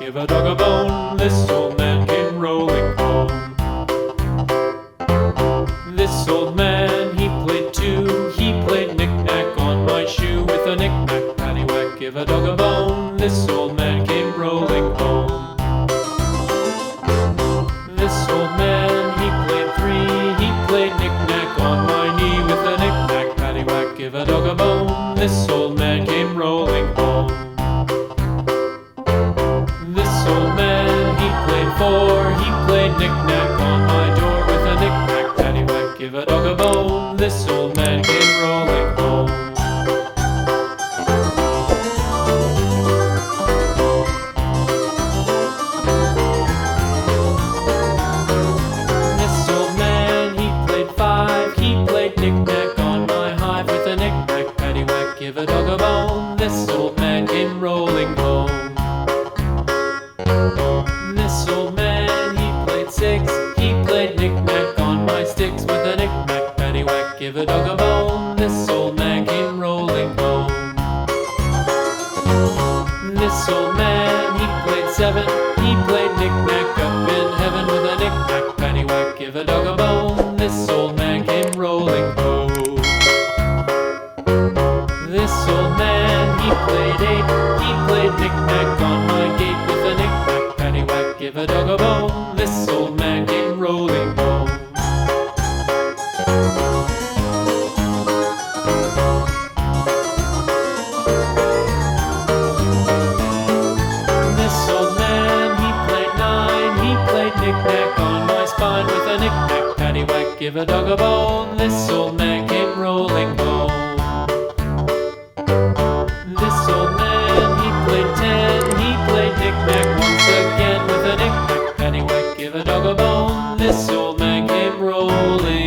give a dog a bone. This old man came rolling home. This old man, he played too. He played knick-knack on my shoe. With a knick-knack, paddywhack, give a dog a bone. This old man came rolling home. This old man, he played three. He played knick-knack on my knee. With a knick-knack, paddywhack, give a dog a bone. This old man came rolling home. This old man, he played four. He played knick-knack on my door. With a knick-knack, paddywhack, give a dog a bone. This old man came rolling home. This old man, he played five. He played knick-knack on my hive. With a knick-knack, paddywhack, give a dog a bone. This old man came rolling home. This old man, he played six. He played knick-knack on my sticks. With a knick-knack, paddywhack, give a dog a bone. This old man came rolling home. This old man, he played seven. He played knick-knack up in heaven. With a knick-knack, paddywhack, give a dog a bone. This old man came rolling home. This old man, he played eight. He played knick-knack on my gate. With a knick-knack, paddywhack, give a dog a bone. This old man came rolling home. This old man, he played nine. He played knick-knack on my spine. With a knick-knack, paddywhack, give a dog a bone. This old man came rolling home. This old man, he played ten. He played knick-knack once again. With a knick-knack, paddywhack, give a dog a bone. This old man came rolling